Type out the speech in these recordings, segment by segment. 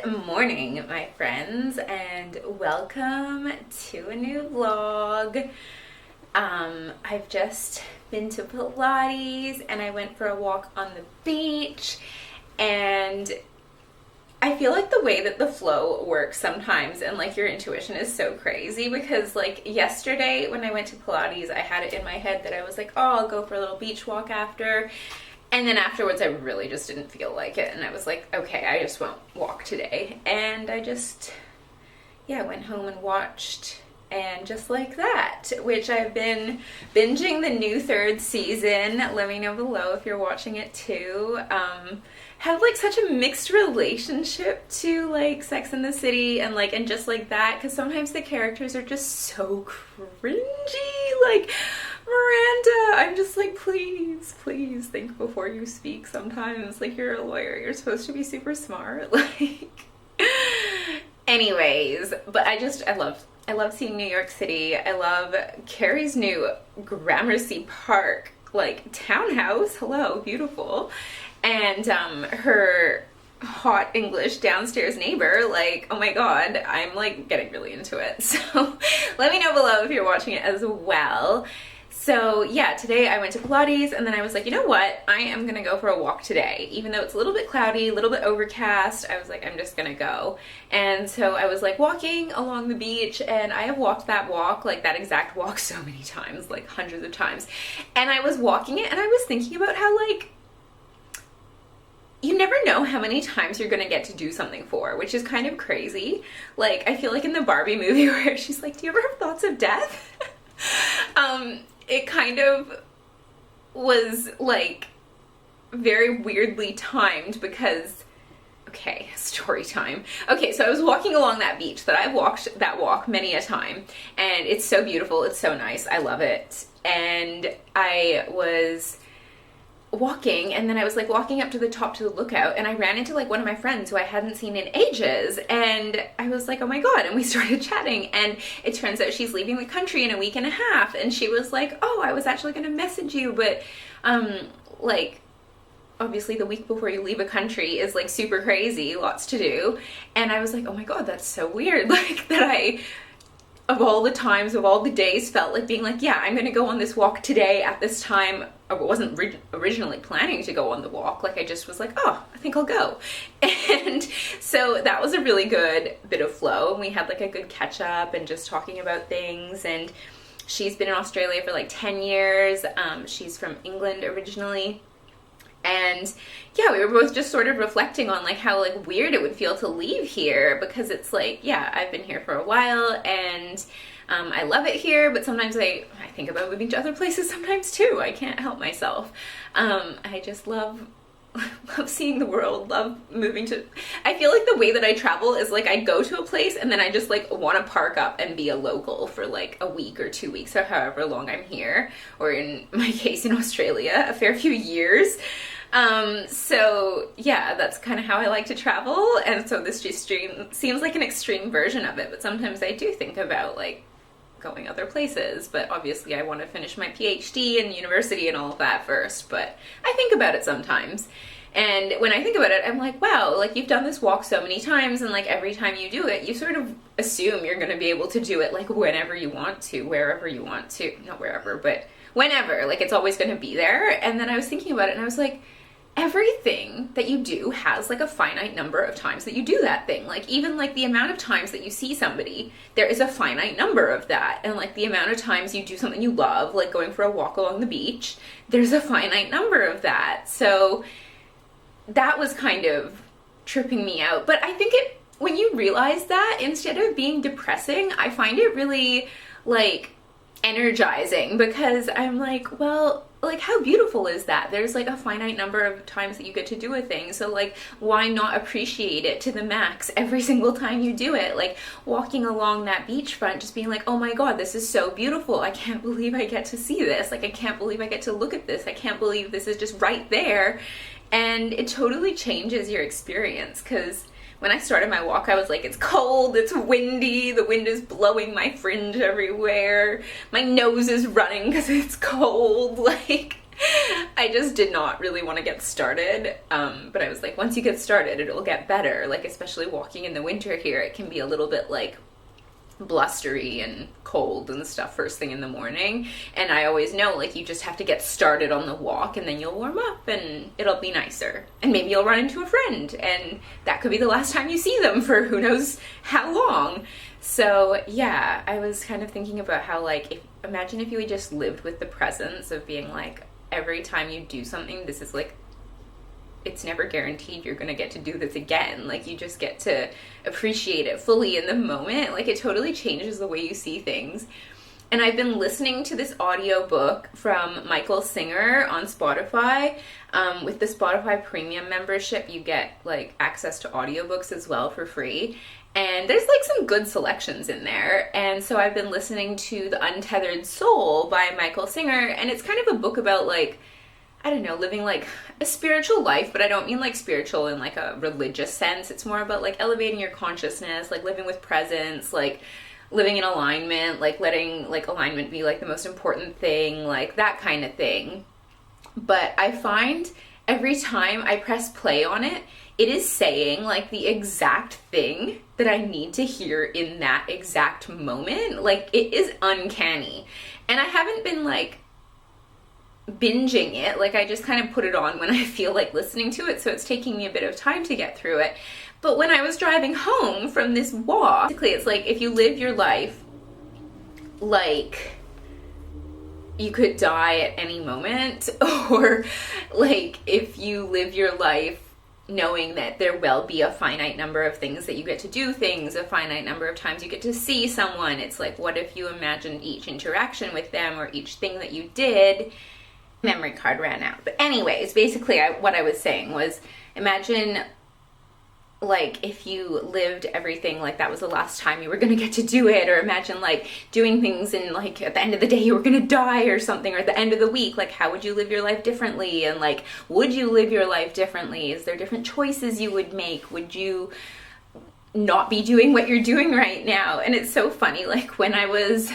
Good morning, my friends, and welcome to a new vlog. I've just been to Pilates and I went for a walk on the beach, and I feel like the way that the flow works sometimes and like your intuition is so crazy because like yesterday when I went to Pilates, I had it in my head that I was like, oh, I'll go for a little beach walk after. And then afterwards, I really just didn't feel like it. And I was like, okay, I just won't walk today. And I just, went home and watched. And just like that, which I've been binging the new third season. Let me know below if you're watching it too. Had like such a mixed relationship to like Sex and the City and just like that. Because sometimes the characters are just so cringy. Like, Miranda, I'm just like, please think before you speak sometimes. Like, you're a lawyer. You're supposed to be super smart. Like, anyways, but I love seeing New York City. I love Carrie's new Gramercy Park, like, townhouse. Hello, beautiful. And her hot English downstairs neighbor, like, oh my god, I'm like getting really into it. So let me know below if you're watching it as well. So yeah, today I went to Pilates and then I was like, you know what? I am gonna go for a walk today. Even though it's a little bit cloudy, a little bit overcast, I was like, I'm just gonna go. And so I was like walking along the beach, and I have walked that walk, like that exact walk, so many times, like hundreds of times. And I was walking it and I was thinking about how like, you never know how many times you're gonna get to do something for, which is kind of crazy. Like, I feel like in the Barbie movie where she's like, do you ever have thoughts of death? It kind of was like very weirdly timed because, okay, story time. Okay, so I was walking along that beach that I've walked that walk many a time, and it's so beautiful, it's so nice, I love it. And I was walking, and then I was like walking up to the top to the lookout, and I ran into like one of my friends who I hadn't seen in ages, and I was like, oh my god, and we started chatting, and it turns out she's leaving the country in a week and a half, and she was like, oh, I was actually gonna message you, but like, obviously the week before you leave a country is like super crazy, lots to do. And I was like, oh my god, that's so weird, like that I, of all the times, of all the days, felt like being like, yeah, I'm gonna go on this walk today at this time. I wasn't originally planning to go on the walk. Like, I just was like, oh, I think I'll go. And so that was a really good bit of flow. And we had like a good catch up and just talking about things. And she's been in Australia for like 10 years. She's from England originally. And yeah, we were both just sort of reflecting on like how like weird it would feel to leave here, because it's like, yeah, I've been here for a while and I love it here, but sometimes I think about moving to other places sometimes too. I can't help myself. I just love seeing the world, love moving to, I feel like the way that I travel is like I go to a place and then I just like want to park up and be a local for like a week or 2 weeks or however long I'm here, or in my case in Australia, a fair few years. So yeah, that's kind of how I like to travel, and so this just seems like an extreme version of it, but sometimes I do think about like going other places, but obviously I want to finish my PhD and university and all of that first, but I think about it sometimes. And when I think about it, I'm like, wow, like you've done this walk so many times, and like every time you do it, you sort of assume you're going to be able to do it like whenever you want to, wherever you want to, not wherever, but whenever, like it's always going to be there. And then I was thinking about it and I was like, everything that you do has like a finite number of times that you do that thing. Like even like the amount of times that you see somebody, there is a finite number of that. And like the amount of times you do something you love, like going for a walk along the beach, there's a finite number of that. So that was kind of tripping me out. But I think when you realize that, instead of being depressing, I find it really like energizing, because I'm like, well, like how beautiful is that? There's like a finite number of times that you get to do a thing, so like why not appreciate it to the max every single time you do it? Like walking along that beachfront, just being like, oh my god, this is so beautiful, I can't believe I get to see this, like I can't believe I get to look at this, I can't believe this is just right there. And it totally changes your experience, because when I started my walk, I was like, it's cold, it's windy, the wind is blowing my fringe everywhere, my nose is running because it's cold, like, I just did not really want to get started. But I was like, once you get started, it'll get better. Like, especially walking in the winter here, it can be a little bit like blustery and cold and stuff first thing in the morning. And I always know, like, you just have to get started on the walk and then you'll warm up and it'll be nicer. And maybe you'll run into a friend and that could be the last time you see them for who knows how long. So yeah, I was kind of thinking about how, like, imagine if you had just lived with the presence of being like, every time you do something, this is like, it's never guaranteed you're gonna get to do this again. Like, you just get to appreciate it fully in the moment. Like, it totally changes the way you see things. And I've been listening to this audiobook from Michael Singer on Spotify. With the Spotify premium membership, you get like access to audiobooks as well for free. And there's like some good selections in there. And so I've been listening to The Untethered Soul by Michael Singer. And it's kind of a book about, like, I don't know, living like a spiritual life, but I don't mean like spiritual in like a religious sense. It's more about like elevating your consciousness, like living with presence, like living in alignment, like letting like alignment be like the most important thing, like that kind of thing. But I find every time I press play on it, it is saying like the exact thing that I need to hear in that exact moment. Like, it is uncanny. And I haven't been like binging it. Like, I just kind of put it on when I feel like listening to it, so it's taking me a bit of time to get through it. But when I was driving home from this walk, basically it's like, if you live your life like you could die at any moment, or like if you live your life knowing that there will be a finite number of things that you get to do things, a finite number of times you get to see someone, it's like, what if you imagined each interaction with them or each thing that you did? Memory card ran out. But anyways, basically what I was saying was, imagine like if you lived everything like that was the last time you were going to get to do it, or imagine like doing things and like at the end of the day you were going to die or something, or at the end of the week, like how would you live your life differently? And like, would you live your life differently? Is there different choices you would make? Would you not be doing what you're doing right now? And it's so funny, like when I was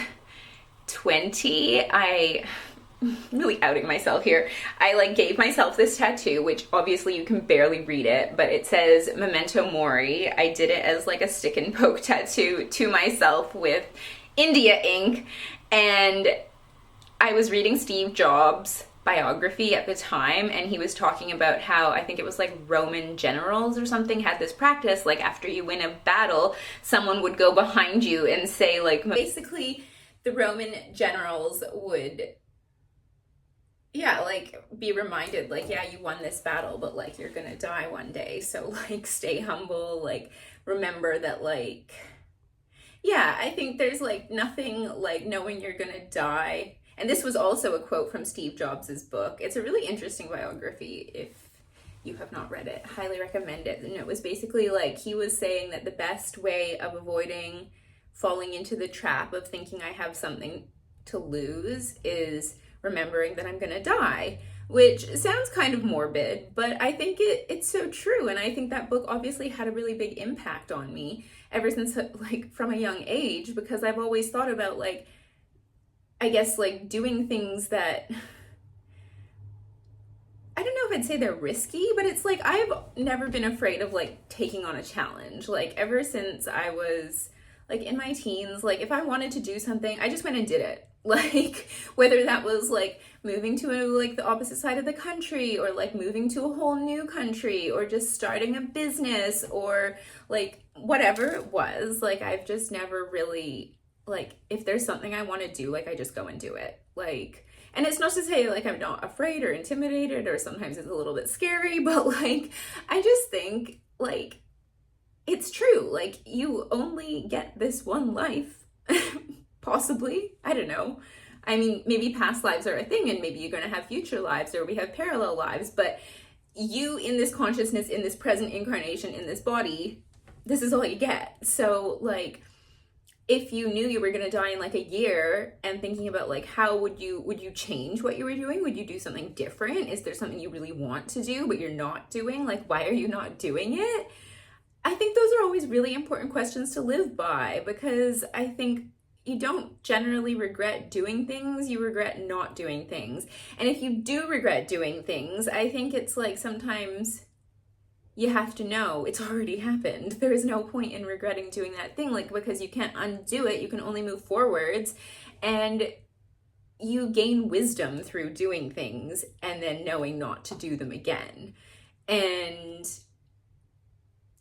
20, I'm really outing myself here. I like gave myself this tattoo, which obviously you can barely read it, but it says Memento Mori. I did it as like a stick and poke tattoo to myself with India ink. And I was reading Steve Jobs' biography at the time, and he was talking about how, I think it was like Roman generals or something had this practice, like after you win a battle, someone would go behind you and say like, basically the Roman generals would like be reminded like, yeah, you won this battle, but like you're gonna die one day, so like stay humble, like remember that, like, yeah, I think there's like nothing like knowing you're gonna die. And this was also a quote from Steve Jobs's book. It's a really interesting biography. If you have not read it, highly recommend it. And it was basically like, he was saying that the best way of avoiding falling into the trap of thinking I have something to lose is remembering that I'm gonna die, which sounds kind of morbid, but I think it's so true. And I think that book obviously had a really big impact on me ever since, like, from a young age, because I've always thought about, like, I guess, like, doing things that, I don't know if I'd say they're risky, but it's like, I've never been afraid of like taking on a challenge. Like, ever since I was like in my teens, like if I wanted to do something, I just went and did it. Like, whether that was like moving to like the opposite side of the country, or like moving to a whole new country, or just starting a business, or like whatever it was, like I've just never really, like, if there's something I want to do, like I just go and do it. Like, and it's not to say like I'm not afraid or intimidated, or sometimes it's a little bit scary, but like I just think like it's true. Like, you only get this one life. Possibly, I don't know. I mean, maybe past lives are a thing, and maybe you're going to have future lives, or we have parallel lives, but you in this consciousness, in this present incarnation, in this body, this is all you get. So like, if you knew you were going to die in like a year, and thinking about like, how would you change what you were doing? Would you do something different? Is there something you really want to do but you're not doing? Like, why are you not doing it? I think those are always really important questions to live by, because I think you don't generally regret doing things, you regret not doing things. And if you do regret doing things, I think it's like sometimes you have to know it's already happened. There is no point in regretting doing that thing, like, because you can't undo it. You can only move forwards, and you gain wisdom through doing things and then knowing not to do them again. And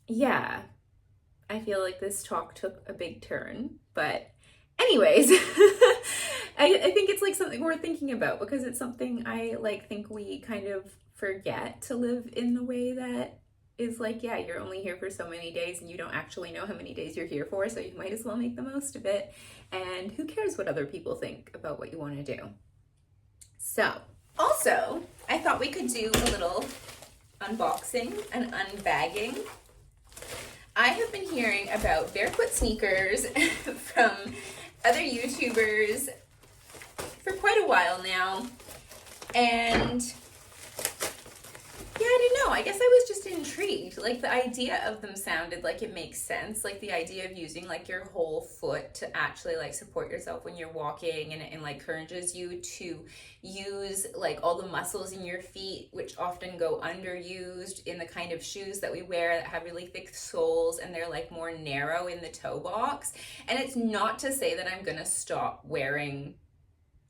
yeah, I feel like this talk took a big turn, but anyways, I think it's like something worth thinking about, because it's something I like think we kind of forget to live in the way that is like, yeah, you're only here for so many days and you don't actually know how many days you're here for, so you might as well make the most of it. And who cares what other people think about what you want to do? So, also, I thought we could do a little unboxing and unbagging. I have been hearing about Barefoot sneakers from other YouTubers for quite a while now, and yeah, I don't know. I guess I was just intrigued. Like, the idea of them sounded like it makes sense. Like, the idea of using like your whole foot to actually like support yourself when you're walking, and it like encourages you to use like all the muscles in your feet, which often go underused in the kind of shoes that we wear that have really thick soles and they're like more narrow in the toe box. And it's not to say that I'm gonna stop wearing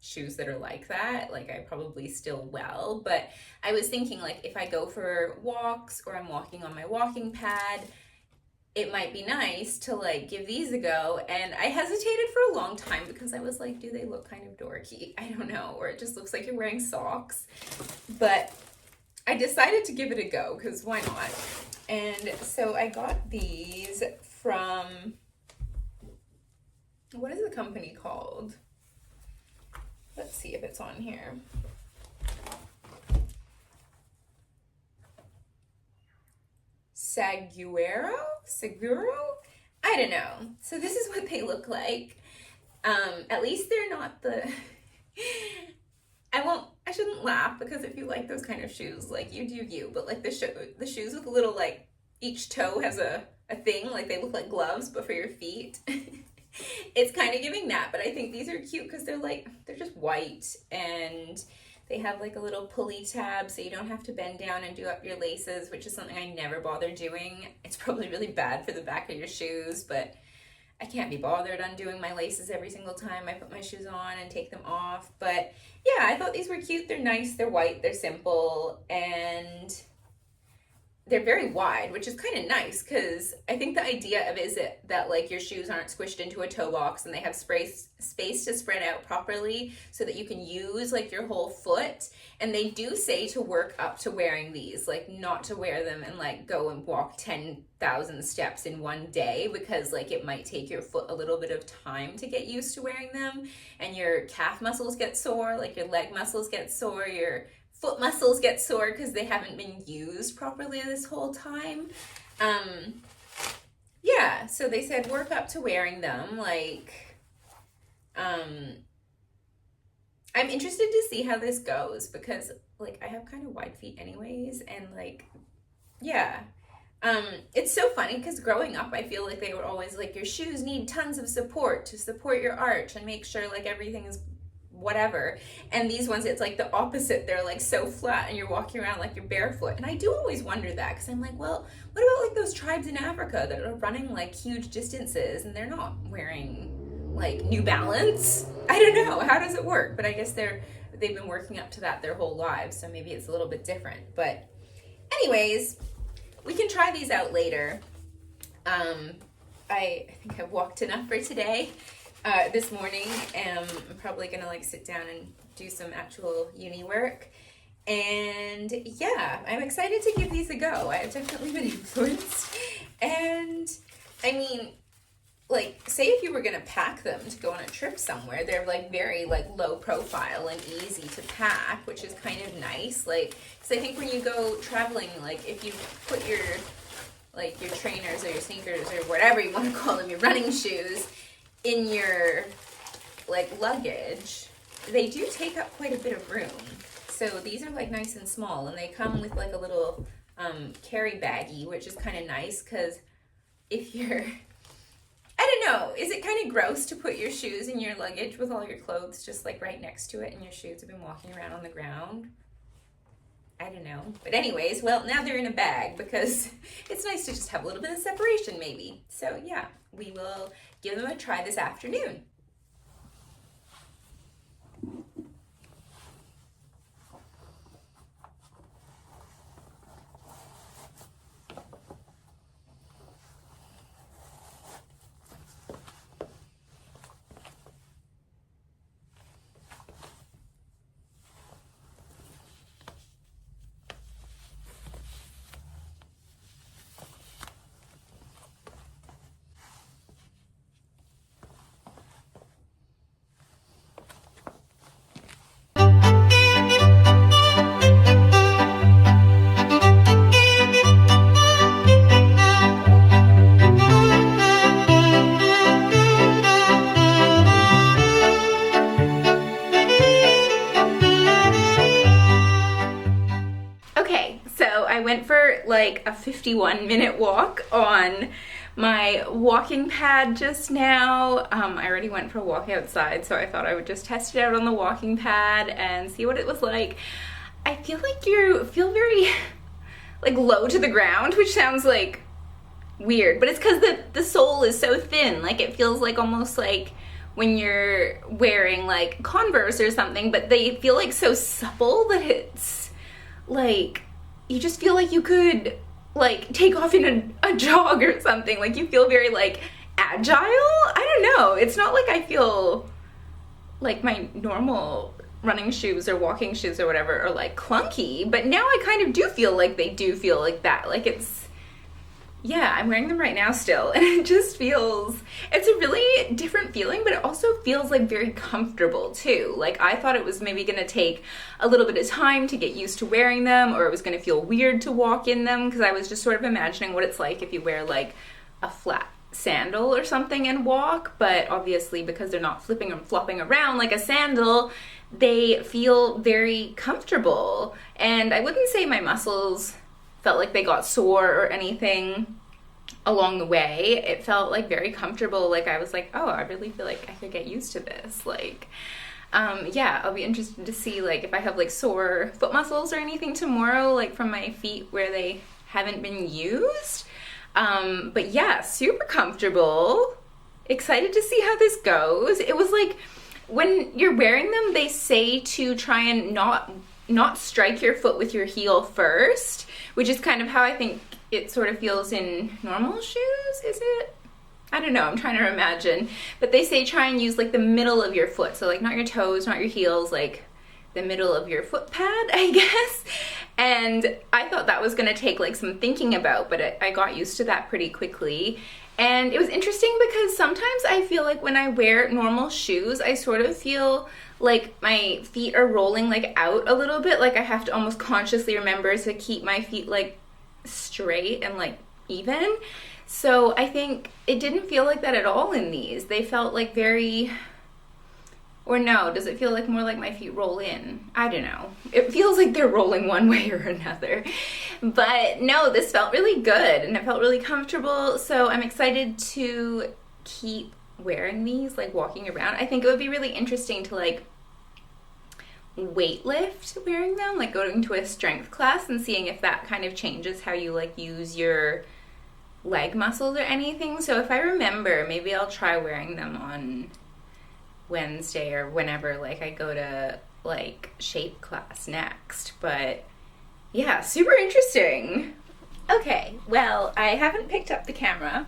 shoes that are like that. Like, I probably still will, but I was thinking, like, if I go for walks or I'm walking on my walking pad, it might be nice to like give these a go. And I hesitated for a long time because I was like, do they look kind of dorky? I don't know, or it just looks like you're wearing socks. But I decided to give it a go, because why not? And so I got these from, what is the company called? Let's see if it's on here. Seguro? I don't know. So this is what they look like. At least they're not the... I shouldn't laugh, because if you like those kind of shoes, like, you do you, but like the shoes with a little, like, each toe has a thing, like they look like gloves, but for your feet. It's kind of giving that, but I think these are cute because they're just white, and they have like a little pulley tab so you don't have to bend down and do up your laces, which is something I never bother doing. It's probably really bad for the back of your shoes, but I can't be bothered undoing my laces every single time I put my shoes on and take them off. But yeah, I thought these were cute. They're nice, they're white, they're simple, and they're very wide, which is kind of nice, because I think the idea of it is that like your shoes aren't squished into a toe box, and they have space to spread out properly so that you can use like your whole foot. And they do say to work up to wearing these, like not to wear them and like go and walk 10,000 steps in one day, because like it might take your foot a little bit of time to get used to wearing them, and your calf muscles get sore, like your leg muscles get sore, your foot muscles get sore because they haven't been used properly this whole time. Yeah, so they said work up to wearing them. Like, I'm interested to see how this goes, because like I have kind of wide feet anyways, and like, yeah. It's so funny because growing up I feel like they were always like, your shoes need tons of support to support your arch and make sure like everything is whatever. And these ones, it's like the opposite. They're like so flat and you're walking around like you're barefoot. And I do always wonder that, because I'm like, well, what about like those tribes in Africa that are running like huge distances and they're not wearing like New Balance? I don't know, how does it work? But I guess they've been working up to that their whole lives, so maybe it's a little bit different. But anyways, we can try these out later. I think I've walked enough for today. This morning, I'm probably gonna like sit down and do some actual uni work. And yeah, I'm excited to give these a go. I've definitely been influenced. And I mean, like, say if you were gonna pack them to go on a trip somewhere, they're like very like low profile and easy to pack, which is kind of nice. Like, because I think when you go traveling, like if you put your trainers or your sneakers or whatever you want to call them, your running shoes, in your like luggage, they do take up quite a bit of room. So these are like nice and small, and they come with like a little carry baggie, which is kind of nice, because if you're, I don't don't know. Is it kind of gross to put your shoes in your luggage with all your clothes just like right next to it and your shoes have been walking around on the ground? I don't know. But anyways, well, now they're in a bag because it's nice to just have a little bit of separation maybe. So yeah, we will give them a try this afternoon. I went for like a 51-minute walk on my walking pad just now. I already went for a walk outside, so I thought I would just test it out on the walking pad and see what it was like. I feel like you feel very like low to the ground, which sounds like weird, but it's because the sole is so thin. Like it feels like almost like when you're wearing like Converse or something, but they feel like so supple that it's like you just feel like you could like take off in a jog or something. Like you feel very like agile. I don't know. It's not like I feel like my normal running shoes or walking shoes or whatever are like clunky, but now I kind of do feel like they do feel like that. Like it's, yeah, I'm wearing them right now still, and it just feels, it's a really different feeling, but it also feels like very comfortable too. Like I thought it was maybe gonna take a little bit of time to get used to wearing them, or it was gonna feel weird to walk in them, because I was just sort of imagining what it's like if you wear like a flat sandal or something and walk, but obviously because they're not flipping and flopping around like a sandal, they feel very comfortable. And I wouldn't say my muscles felt like they got sore or anything along the way. It felt like very comfortable. Like I was like, oh, I really feel like I could get used to this. Like, yeah, I'll be interested to see like if I have like sore foot muscles or anything tomorrow, like from my feet where they haven't been used. But yeah, super comfortable. Excited to see how this goes. It was like, when you're wearing them, they say to try and not strike your foot with your heel first, which is kind of how I think it sort of feels in normal shoes, is it? I don't know, I'm trying to imagine. But they say try and use like the middle of your foot, so like not your toes, not your heels, like the middle of your foot pad, I guess. And I thought that was gonna take like some thinking about, but I got used to that pretty quickly. And it was interesting because sometimes I feel like when I wear normal shoes, I sort of feel like my feet are rolling like out a little bit. Like I have to almost consciously remember to keep my feet like straight and like even. So I think it didn't feel like that at all in these. They felt like very, or no, does it feel like more like my feet roll in? I don't know. It feels like they're rolling one way or another. But no, this felt really good and it felt really comfortable. So I'm excited to keep wearing these, like walking around. I think it would be really interesting to like weight lift wearing them, like going to a strength class and seeing if that kind of changes how you like use your leg muscles or anything. So if I remember, maybe I'll try wearing them on Wednesday or whenever like I go to like shape class next. But yeah, super interesting. Okay, well, I haven't picked up the camera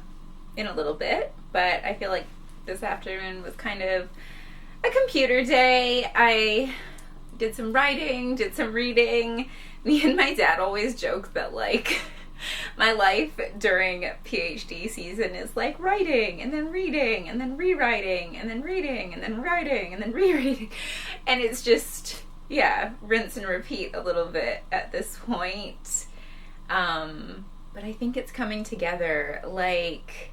in a little bit, but I feel like this afternoon was kind of a computer day. I did some writing, did some reading. Me and my dad always joke that like my life during PhD season is like writing and then reading and then rewriting and then reading and then writing and then rereading. And it's just, yeah, rinse and repeat a little bit at this point. But I think it's coming together. Like,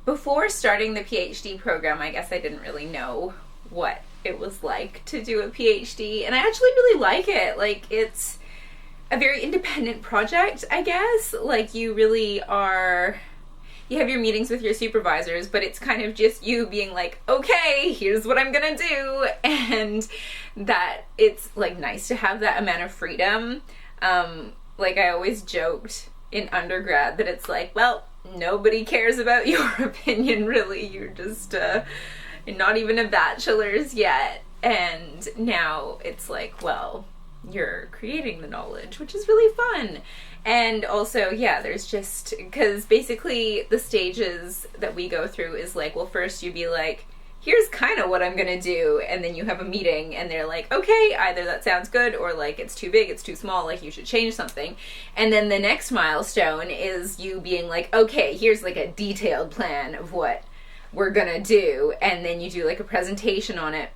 before starting the PhD program, I guess I didn't really know what it was like to do a PhD, and I actually really like it. Like, it's a very independent project, I guess. Like, you really are, you have your meetings with your supervisors, but it's kind of just you being like, okay, here's what I'm gonna do, and that it's like nice to have that amount of freedom. Like I always joked in undergrad that it's like, well, nobody cares about your opinion really, you're just you're not even a bachelor's yet, and now it's like, well, you're creating the knowledge, which is really fun. And also, yeah, there's just, because basically the stages that we go through is like, well, first you'd be like, here's kind of what I'm gonna do, and then you have a meeting and they're like, okay, either that sounds good or like it's too big, it's too small, like you should change something. And then the next milestone is you being like, okay, here's like a detailed plan of what we're gonna do, and then you do like a presentation on it.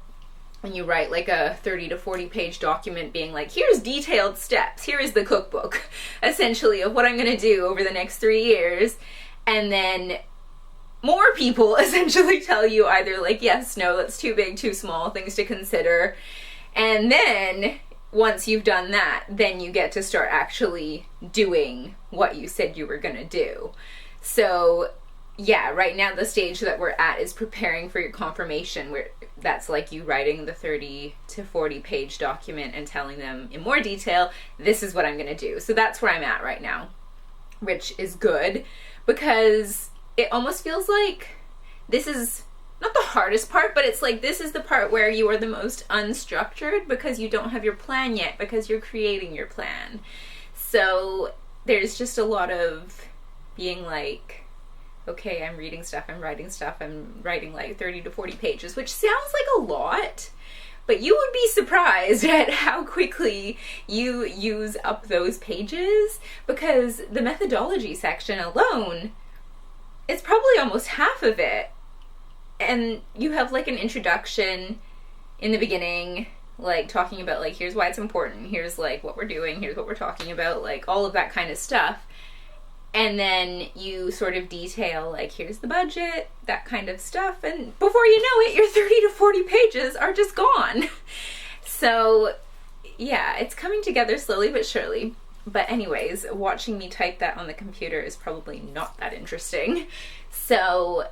And you write like a 30 to 40 page document being like, here's detailed steps, here is the cookbook, essentially, of what I'm gonna do over the next 3 years. And then more people essentially tell you either like, yes, no, that's too big, too small, things to consider. And then once you've done that, then you get to start actually doing what you said you were gonna do. So yeah, right now the stage that we're at is preparing for your confirmation, where that's like you writing the 30 to 40 page document and telling them in more detail, this is what I'm gonna do. So that's where I'm at right now, which is good, because it almost feels like this is not the hardest part, but it's like this is the part where you are the most unstructured, because you don't have your plan yet, because you're creating your plan. So there's just a lot of being like, okay, I'm reading stuff, I'm writing stuff, I'm writing like 30 to 40 pages, which sounds like a lot, but you would be surprised at how quickly you use up those pages, because the methodology section alone, it's probably almost half of it. And you have like an introduction in the beginning, like talking about like, here's why it's important, here's like what we're doing, here's what we're talking about, like all of that kind of stuff. And then you sort of detail, like, here's the budget, that kind of stuff. And before you know it, your 30 to 40 pages are just gone. So, yeah, it's coming together slowly but surely. But anyways, watching me type that on the computer is probably not that interesting. So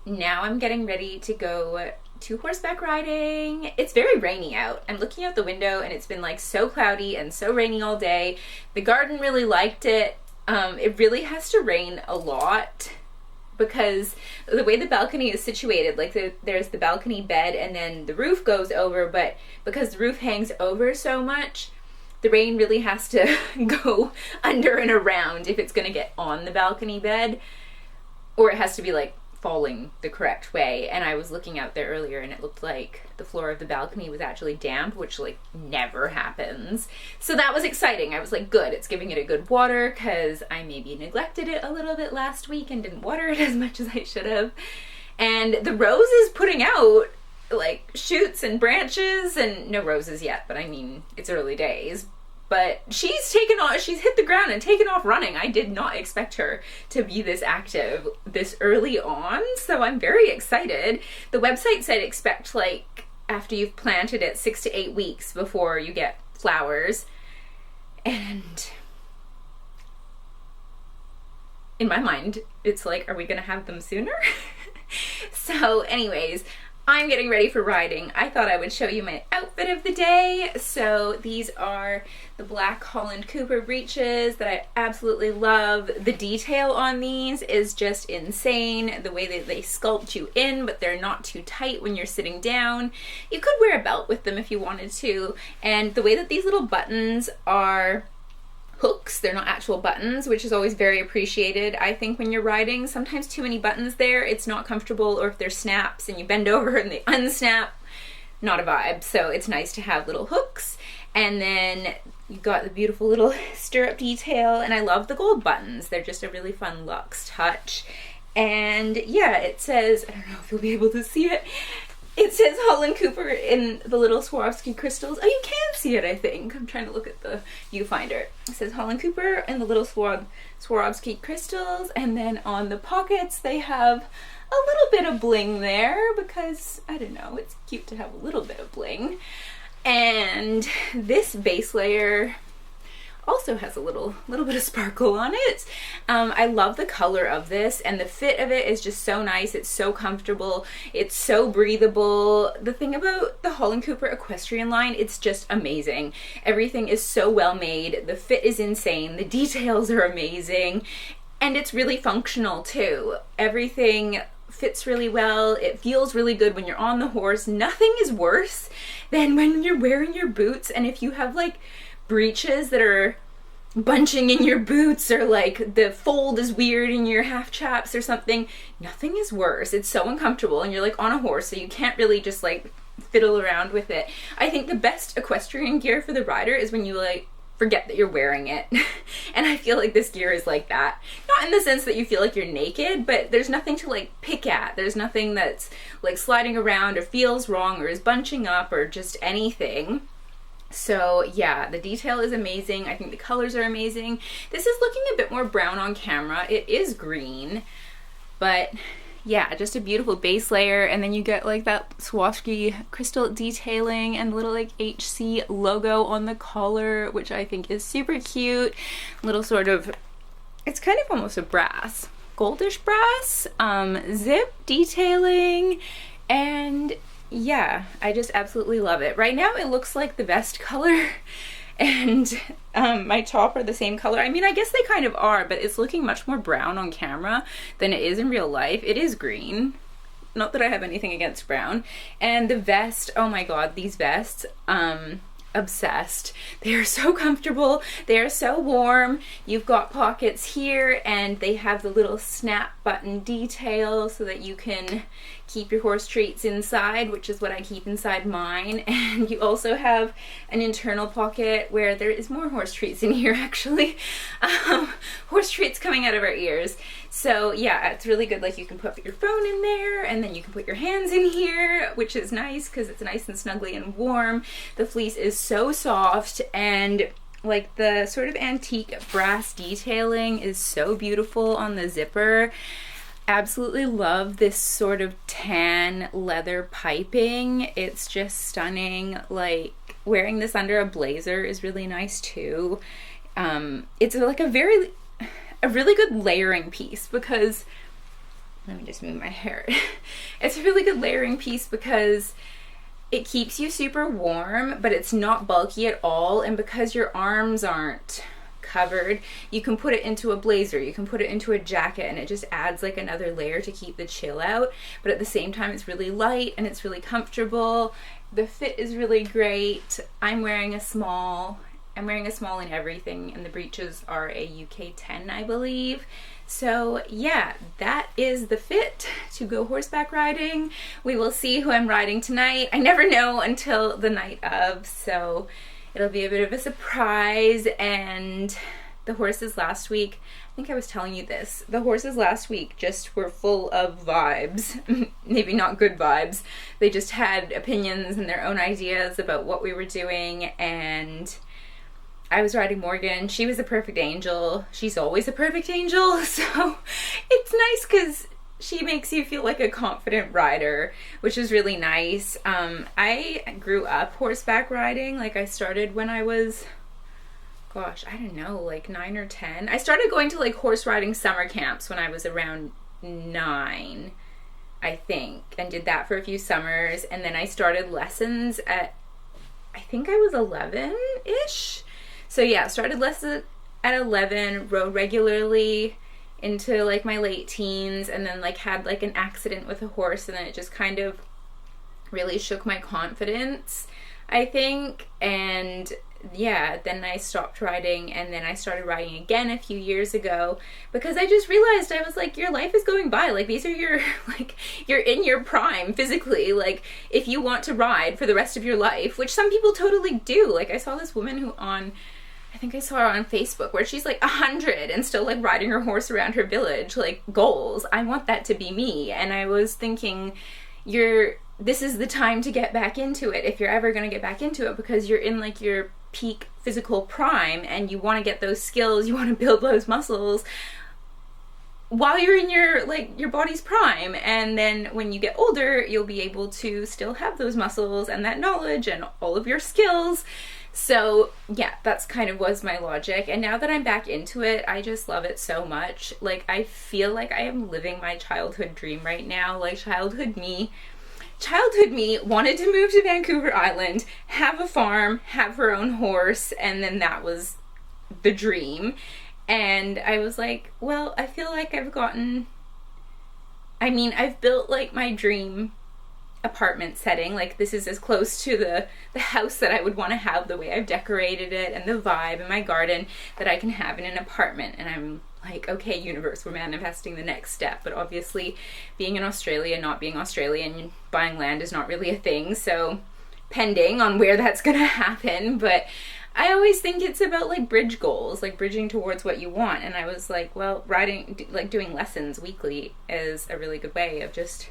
now I'm getting ready to go to horseback riding. It's very rainy out. I'm looking out the window and it's been like so cloudy and so rainy all day. The garden really liked it. It really has to rain a lot, because the way the balcony is situated, like there's the balcony bed and then the roof goes over, but because the roof hangs over so much, the rain really has to go under and around if it's going to get on the balcony bed, or it has to be like falling the correct way. And I was looking out there earlier and it looked like the floor of the balcony was actually damp, which like never happens. So that was exciting. I was like, good, it's giving it a good water, because I maybe neglected it a little bit last week and didn't water it as much as I should have. And the rose is putting out like shoots and branches, and no roses yet, but I mean, it's early days. But she's hit the ground and taken off running. I did not expect her to be this active this early on, so I'm very excited. The website said expect like after you've planted it 6 to 8 weeks before you get flowers. And in my mind, it's like, are we gonna have them sooner? So anyways, I'm getting ready for riding. I thought I would show you my outfit of the day. So these are the black Holland Cooper breeches that I absolutely love. The detail on these is just insane. The way that they sculpt you in, but they're not too tight when you're sitting down. You could wear a belt with them if you wanted to. And the way that these little buttons are hooks, they're not actual buttons, which is always very appreciated. I think when you're riding, sometimes too many buttons there, it's not comfortable, or if there's snaps and you bend over and they unsnap, not a vibe. So it's nice to have little hooks. And then you've got the beautiful little stirrup detail, and I love the gold buttons. They're just a really fun luxe touch. And yeah, it says, I don't know if you'll be able to see it, it says Holland Cooper in the little Swarovski crystals. Oh, you can see it, I think. I'm trying to look at the viewfinder. It says Holland Cooper and the little Swarovski crystals. And then on the pockets, they have a little bit of bling there, because, I don't know, it's cute to have a little bit of bling. And this base layer also has a little bit of sparkle on it. I love the color of this, and the fit of it is just so nice. It's so comfortable. It's so breathable. The thing about the Holland Cooper equestrian line, it's just amazing. Everything is so well made. The fit is insane. The details are amazing. And it's really functional too. Everything fits really well. It feels really good when you're on the horse. Nothing is worse than when you're wearing your boots, and if you have like breeches that are bunching in your boots, or like the fold is weird in your half chaps or something, nothing is worse. It's so uncomfortable, and you're like on a horse, so you can't really just like fiddle around with it. I think the best equestrian gear for the rider is when you like forget that you're wearing it. And I feel like this gear is like that. Not in the sense that you feel like you're naked, but there's nothing to like pick at. There's nothing that's like sliding around or feels wrong or is bunching up or just anything. So yeah, the detail is amazing. I think the colors are amazing. This is looking a bit more brown on camera. It is green, but yeah, just a beautiful base layer, and then you get like that Swarovski crystal detailing and little like HC logo on the collar, which I think is super cute. Little sort of, it's kind of almost a brass, goldish brass, zip detailing, and yeah, I just absolutely love it. Right now it looks like the vest color and my top are the same color. I mean, I guess they kind of are, but it's looking much more brown on camera than it is in real life. It is green. Not that I have anything against brown. And the vest, oh my god, these vests, obsessed. They are so comfortable. They are so warm. You've got pockets here, and they have the little snap button detail so that you can keep your horse treats inside, which is what I keep inside mine. And you also have an internal pocket where there is more horse treats in here, actually. Horse treats coming out of our ears. So yeah, it's really good. Like, you can put your phone in there, and then you can put your hands in here, which is nice because it's nice and snuggly and warm. The fleece is so soft, and like the sort of antique brass detailing is so beautiful on the zipper. Absolutely love this sort of tan leather piping. It's just stunning. Like, wearing this under a blazer is really nice too. It's like a really good layering piece because, let me just move my hair. It's a really good layering piece because it keeps you super warm, but it's not bulky at all. And because your arms aren't covered, you can put it into a blazer, you can put it into a jacket, and it just adds like another layer to keep the chill out. But at the same time, it's really light and it's really comfortable. The fit is really great. I'm wearing a small in everything, and the breeches are a UK 10, I believe. So yeah, that is the fit to go horseback riding. We will see who I'm riding tonight. I never know until the night of, so it'll be a bit of a surprise. And the horses last week, I think I was telling you this, the horses last week just were full of vibes. Maybe not good vibes. They just had opinions and their own ideas about what we were doing, and I was riding Morgan. She was a perfect angel. She's always a perfect angel, so it's nice because she makes you feel like a confident rider, which is really nice. I grew up horseback riding. Like, I started when I was, gosh, I don't know, like 9 or 10. I started going to like horse riding summer camps when I was around 9, I think, and did that for a few summers. And then I started lessons at, I think I was 11-ish. So yeah, started lessons at 11, rode regularly into like my late teens, and then like had like an accident with a horse, and then it just kind of really shook my confidence, I think. And yeah, then I stopped riding, and then I started riding again a few years ago because I just realized, I was like, your life is going by. Like, these are your, like, you're in your prime physically. Like, if you want to ride for the rest of your life, which some people totally do. Like, I saw this woman who I think I saw her on Facebook, where she's like 100 and still like riding her horse around her village. Like, goals. I want that to be me. And I was thinking, this is the time to get back into it, if you're ever going to get back into it, because you're in like your peak physical prime, and you want to get those skills, you want to build those muscles while you're in your body's prime. And then when you get older, you'll be able to still have those muscles and that knowledge and all of your skills. So yeah, that's kind of was my logic. And now that I'm back into it, I just love it so much. Like, I feel like I am living my childhood dream right now. Like, childhood me wanted to move to Vancouver Island, have a farm, have her own horse, and then that was the dream. And I was like, well, I feel like I've built like my dream apartment setting. Like, this is as close to the house that I would want to have, the way I've decorated it and the vibe and my garden, that I can have in an apartment. And I'm like, okay, universe, we're manifesting the next step. But obviously, being in Australia, not being Australian, buying land is not really a thing, so pending on where that's gonna happen. But I always think it's about like bridge goals, like bridging towards what you want. And I was like, well, doing lessons weekly is a really good way of just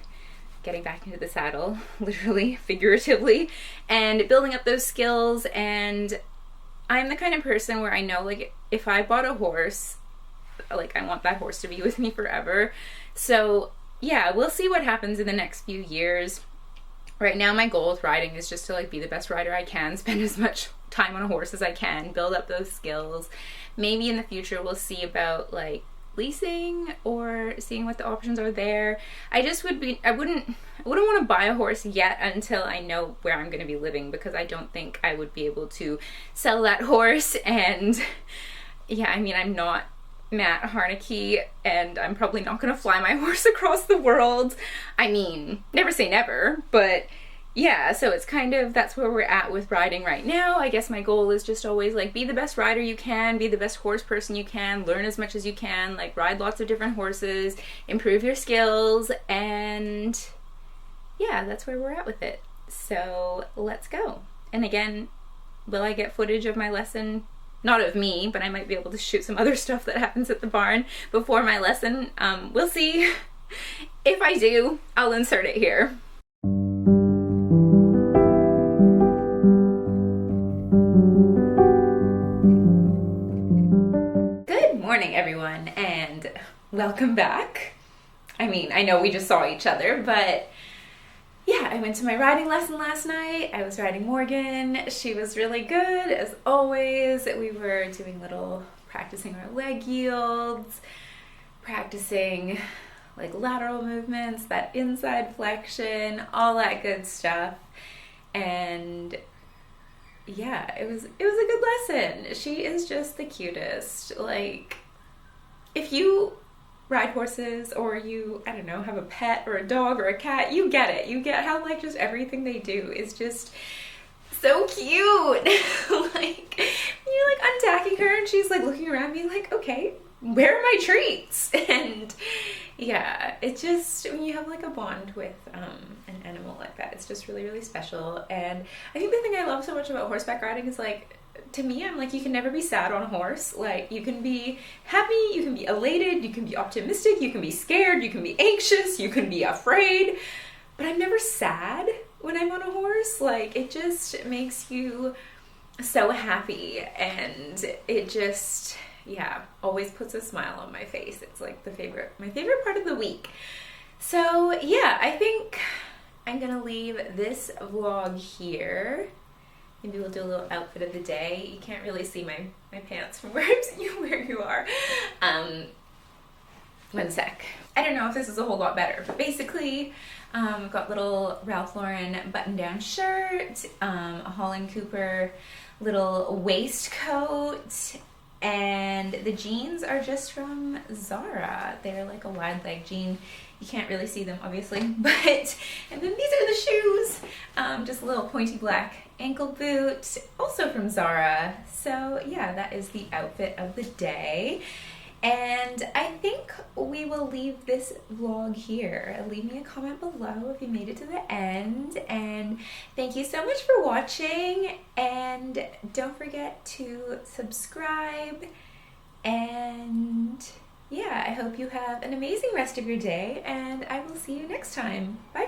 getting back into the saddle, literally, figuratively, and building up those skills. And I'm the kind of person where I know, like, if I bought a horse, like, I want that horse to be with me forever. So yeah, we'll see what happens in the next few years. Right now, my goal with riding is just to like be the best rider I can, spend as much time on a horse as I can, build up those skills. Maybe in the future we'll see about like leasing or seeing what the options are there. I wouldn't want to buy a horse yet until I know where I'm going to be living, because I don't think I would be able to sell that horse. And yeah, I mean, I'm not Matt Harneke, and I'm probably not going to fly my horse across the world. I mean, never say never, but yeah, so it's kind of, that's where we're at with riding right now. I guess my goal is just always like be the best rider you can, be the best horse person you can, learn as much as you can, like ride lots of different horses, improve your skills, and yeah, that's where we're at with it. So let's go. And again, will I get footage of my lesson? Not of me, but I might be able to shoot some other stuff that happens at the barn before my lesson. We'll see. If I do, I'll insert it here. Good morning, everyone, and welcome back. I mean, I know we just saw each other, but yeah, I went to my riding lesson last night. I was riding Morgan. She was really good, as always. We were doing practicing our leg yields, practicing like lateral movements, that inside flexion, all that good stuff. And yeah, it was a good lesson. She is just the cutest. Like, if you ride horses, or you, I don't know, have a pet or a dog or a cat, you get it. You get how like just everything they do is just so cute. Like, you're like untacking her and she's like looking around being like, okay, where are my treats? And yeah, it just, when you have like a bond with an animal like that, it's just really, really special. And I think the thing I love so much about horseback riding is like, to me, I'm like, you can never be sad on a horse. Like, you can be happy, you can be elated, you can be optimistic, you can be scared, you can be anxious, you can be afraid, but I'm never sad when I'm on a horse. Like, it just makes you so happy, and it just, yeah, always puts a smile on my face. It's like my favorite part of the week. So yeah, I think I'm gonna leave this vlog here. Maybe we'll do a little outfit of the day. You can't really see my pants from where you are. One sec. I don't know if this is a whole lot better, but basically, I've got little Ralph Lauren button-down shirt, a Holland Cooper little waistcoat, and the jeans are just from Zara. They're like a wide leg jean. You can't really see them, obviously, but, and then these are the shoes. Just a little pointy black ankle boot, also from Zara. So yeah, that is the outfit of the day. And I think we will leave this vlog here. Leave me a comment below if you made it to the end. And thank you so much for watching. And don't forget to subscribe. And yeah, I hope you have an amazing rest of your day. And I will see you next time. Bye,